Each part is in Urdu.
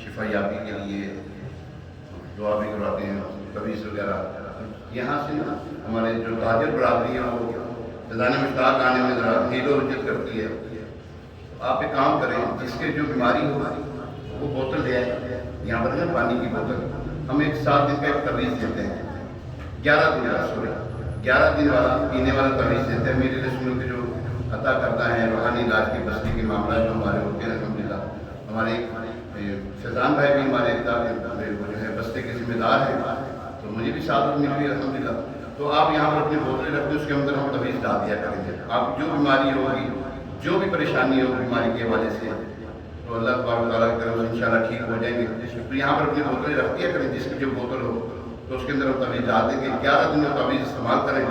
شفا یابی کے لیے دعا بھی کراتے ہیں، تویز وغیرہ یہاں سے نا ہمارے جو تاجر برادری ہیں وہ فیضان مشتاق آنے میں ذرا نیل و رجت کرتی ہے. آپ ایک کام کریں، جس کے جو بیماری ہو وہ بوتل لے آئیں یہاں پر نا پانی کی بوتل. ہم ایک 7 دن کا ایک تویز دیتے ہیں، 11 دن والا پینے والا تویز دیتے ہیں. میرے رسول کے جو عطا کرتا ہے روحانی علاج کی بستی کے معاملات جو ہمارے ہوتے ہیں الحمدللہ. ہمارے فیضان بھائی بھی ہمارے وہ جو ہے بستے کے ذمہ دار ہیں، تو مجھے بھی سعادت مل گئی الحمدللہ. تو آپ یہاں پر اپنی بوتلیں رکھ دیں، اس کے اندر ہم تویز ڈال دیا کریں گے. آپ جو بیماری ہوگی، جو بھی پریشانی ہو بیماری کے حوالے سے، تو اللہ تبارک تعالیٰ کی طرف سے انشاءاللہ ٹھیک ہو جائیں گے. تو یہاں پر اپنی بوتلیں رکھ دیا کریں، جس کی جو بوتل ہو تو اس کے اندر ہم تویز ڈال دیں گے. 11 دن میں تویز استعمال کریں.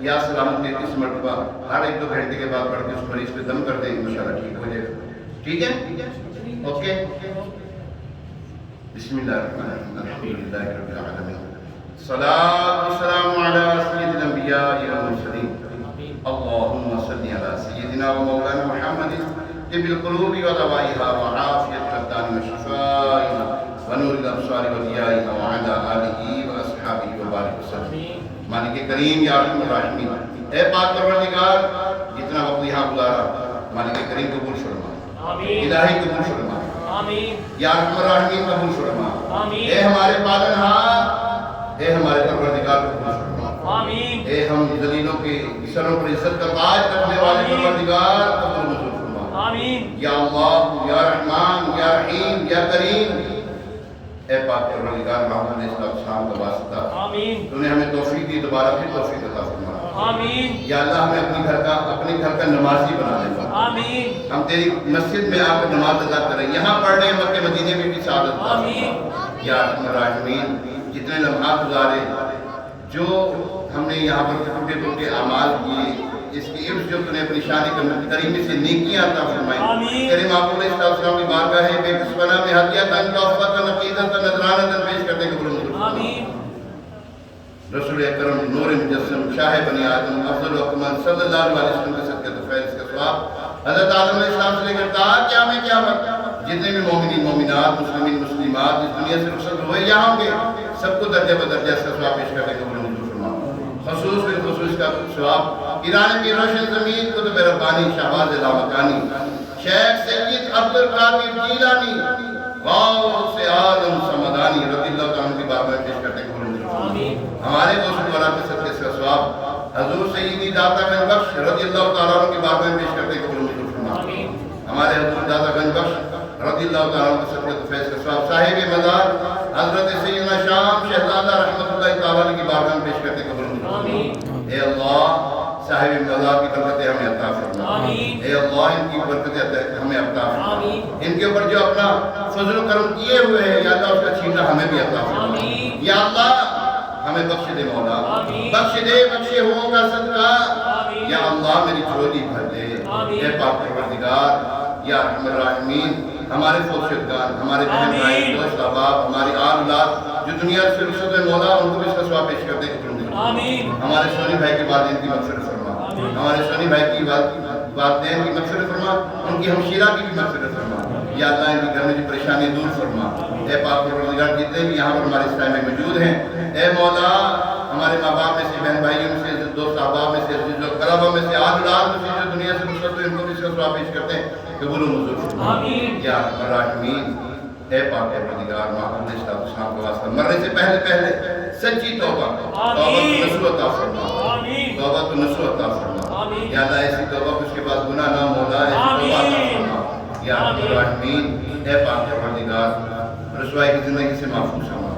یا سلامت 33 مرتبہ ہر 1-2 گھنٹے کے بعد پڑھ کے اس مریض پہ دم کر دیں، انشاءاللہ ٹھیک ہو جائے گا. ٹھیک ہے؟ اوکے. بسم اللہ الرحمن الرحیم. الحمدللہ رب العالمین. صلاۃ والسلام علی سید الانبیاء والمرسلین. اللہم صلی علی سیدنا و مولانا محمد طب القلوب و دوائها وعافیت الابدان و شفائها ونور الابصار و ضیائها وعلی آلہ و اصحابہ وبارک وسلم. مالک کریم یا ارحم الراحمین، اے پاک پروردگار جتنا وقت یہاں گزارا مالک کریم قبول فرما، الہی قبول فرما، یا ارحم الراحمین قبول فرما. اے ہمارے پالنہار، اے ہمارے پروردگار قبول فرما. اے ہم ذلیلوں کے سروں پر عزت کا تاج رکھنے والے پروردگار قبول منظور فرما. یا اللہ، یا رحمان، یا رحیم، یا کریم. اے پاک پروردگار محمد علیہ السلام کا واسطہ تو نے ہمیں توفیق دی، دوبارہ پھر توفیق عطا فرما. یا اللہ ہمیں اپنے گھر کا نمازی بنا دے. ہم تیری مسجد میں آ کر نماز ادا کریں، یہاں پڑھ رہے ہیں، مکہ مدینے میں بھی سعادت عطا فرما. یا ارحم الراحمین، جتنے لمحات گزارے، جو ہم نے یہاں پر ٹوٹے ٹوٹے اعمال کیے، اس کی عرض جو تو نے اپنی شان کریمی سے نیکیاں عطا فرمائی. تیرے معقول السلام کی بارگاہ ہے بے کسبانہ میں ہدیۃً تحفۃً عقیدۃً نذرانۃً پیش کرتے قبول منظور. رسول اکرم نور مجسم شاہ بنی آدم افضل اکمل صلی اللہ علیہ وسلم کے صدقے تو فیض کا ثواب حضرت آدم علیہ السلام سے لے کر تا قیامت جتنے بھی مومنین مومنات مسلمین مسلمات اس دنیا سے رخصت ہوئے یا ہوں گے، سب کو درجہ بدرجہ اس کا ثواب پیش کرتے قبول منظور فرما. خصوص بالخصوص کا ثواب ایران کی روشن زمین قطب ربانی شہباز لامکانی شیخ سید عبد القادر جیلانی غوث عالم سمدانی رضی اللہ تعالیٰ کی بارگاہ میں پیش کرتے ہیں قبول منظور فرما. ہمارے دوست دوارا کے صدقے اس کا ثواب حضور سیدی داتا گنج بخش رضی اللہ تعالیٰ کی بارگاہ میں پیش کرتے ہیں قبول منظور فرما. ہمارے حضور داتا گنج بخش رضی اللہ تعالیٰ کے صدقے تو فیض کا ثواب صاحب مزار حضرت سیدنا شام شہزادہ رحمۃ اللہ تعالیٰ کی بارگاہ میں پیش کرتے ہیں قبول منظور فرما. اے اللہ صاحب مزار کی برکتیں ہمیں عطا فرما. اے اللہ ان کی برکتیں ہمیں عطا فرما. ان کے اوپر جو اپنا فضل و کرم کیے ہوئے ہیں یا اللہ اس کا چھیننا ہمیں بھی عطا فرما. یا اللہ ہمیں بخش دے مولا، بخش دے بخشے ہوں کا صدقہ. یا اللہ میری جھولی بھر دے. اے پاک پروردگار یا ارحم الراحمین، ہمارے فوت شدگان، ہمارے بہن بھائی دوست احباب، ہماری آل اولاد جو دنیا سے رخصت ہوئے مولا ان کو بھی اس کا ثواب پیش کر دے. ہمارے سونی بھائی کے والدین کی مغفرت فرما، ہمارے سونی بھائی کی والدین کی مغفرت فرما، ان کی ہمشیرہ کی بھی مغفرت فرما. یا اللہ ان کے گھر میں جو پریشانی دور فرما. اے پاک پروردگار جتنے بھی یہاں پر ہمارے اس ٹائم میں موجود ہیں، اے مولا ہمارے ماں باپ میں سے، بہن بھائیوں میں سے، دوست احباب میں سے، عزیز و اقربا میں سے، آل اولاد میں سے جو دنیا سے رخصت ہوئے ان کو بھی اس کا ثواب پیش کرتے ہیں قبول و منظور فرما. یا ارحم الراحمین، اے پاک پروردگار محمد علیہ السلام کا واسطہ مرنے سے پہلے سچی توبہ نصوح عطا فرما. توبہ تو نصوح عطا فرما. یا اللہ ایسی توبہ اس کے بعد گناہ نہ مولا، ایسی توبہ عطا فرما. یا ارحم الراحمین، اے پاک پروردگار رسوائی کی زندگی سے محفوظ فرما،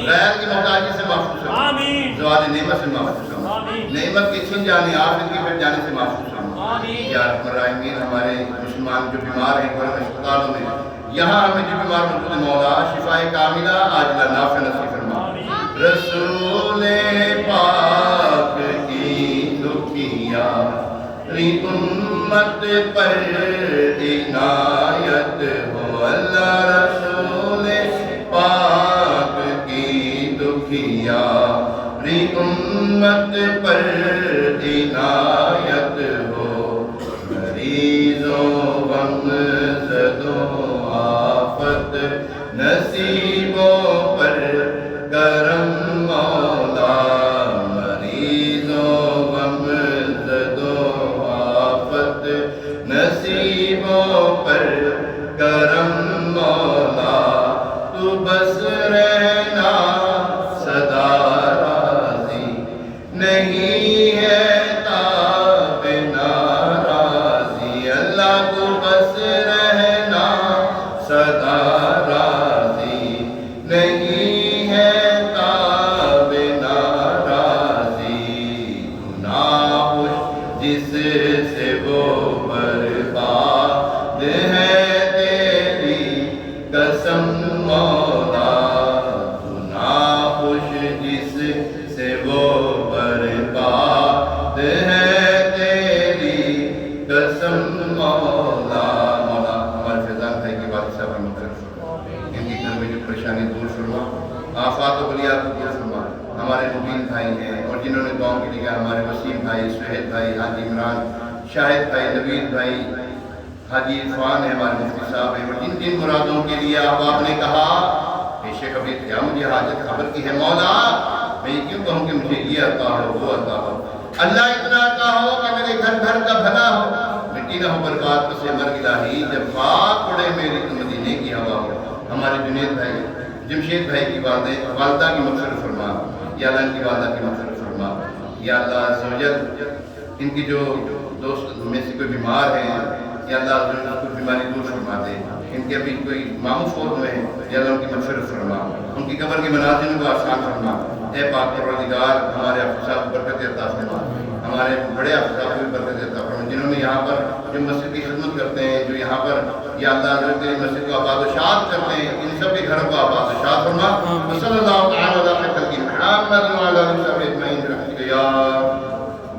غیر کی محتاجی سے محفوظ فرما، زوال نعمت سے محفوظ فرما، نعمت کے چھن جانے آخرت کے پھر جانے سے محفوظ فرما. یا ارحم الراحمین، ہمارے مسلمان جو بیمار ہیں گھروں میں اسپتالوں میں یہاں ہمیں جو بیمار موجود ہے مولا شفائے کاملہ عاجلہ نافع نصیب فرما. رسول پاک کی دکھیا امت پر عنایت ہو. اللہ رسول پاک کی دکھیا امت پر عنایت ہو. مریضوں غم زدوں آفت نصیبوں پر کرم مولا، مریضوں غم زدوں آفت نصیبوں پر کرم مولا، تو بس رہنا سدا راضی، نہیں ہے تاب ناراضی، اللہ کو بس رہنا سدا راضی، نہیں ہے تاب ناراضی، تو ناخوش جس سے وہ برباد ہے تیری قسم مولا، تو ناخوش جس سے وہ برباد ہے تیری قسم مولا۔ مولا ہمارے فیضان بھائی کی والد صاحب مغفرت فرما، ان کی گھر میں جو پریشانی دور فرما، آفات و بلیات کو دور فرما۔ ہمارے مبین بھائی ہیں اور جنہوں نے دعاؤں کے لیے ہمارے وسیم بھائی، سہیل بھائی، حاجی عمران، شاہد بھائی، نوید بھائی، حاجی عرفان ہے، ہمارے مفتی صاحب ہیں، اور جن جن مرادوں کے لیے آپ نے کہا بے شک ابھی کیا مجھے حاجت خبر کی ہے مولا، میں یہ کیوں کہوں کہ مجھے یہ عطا ہو وہ عطا ہو، اللہ اتنا عطا ہو کہ میرے گھر گھر کا بھلا ہو، مٹی نہ ہو برباد پس مر الہی، جب خاک اڑے میری تو مدینے کی ہوا ہو۔ ہمارے جنید بھائی، جمشید بھائی کی والدہ کی مغفرت فرما، یا اللہ ان کی والدہ کی مغفرت فرما، یا اللہ عز و جل ان کی جو دوست میں سے کوئی بیمار ہیں، یا اللہ عز و جل کوئی بیماری دور فرما دے، ان کے ابھی کوئی ماموں فوت ہوئے ہیں، یا اللہ ان کی مغفرت فرما، ان کی قبر کی منازل کو آسان فرما۔ اے پاک پروردگار ہمارے حافظ صاحب کو برکت عطا فرما، ہمارے بڑے حافظ صاحب کو بھی برکت عطا فرما، جنہوں نے یہاں پر جو مسجد کی خدمت کرتے ہیں، جو یہاں پر یا اللہ عز و جل مسجد کو آباد و شاد کرتے ہیں، ان سب کے گھروں کو آباد و شاد فرما۔ صلی اللہ تعالی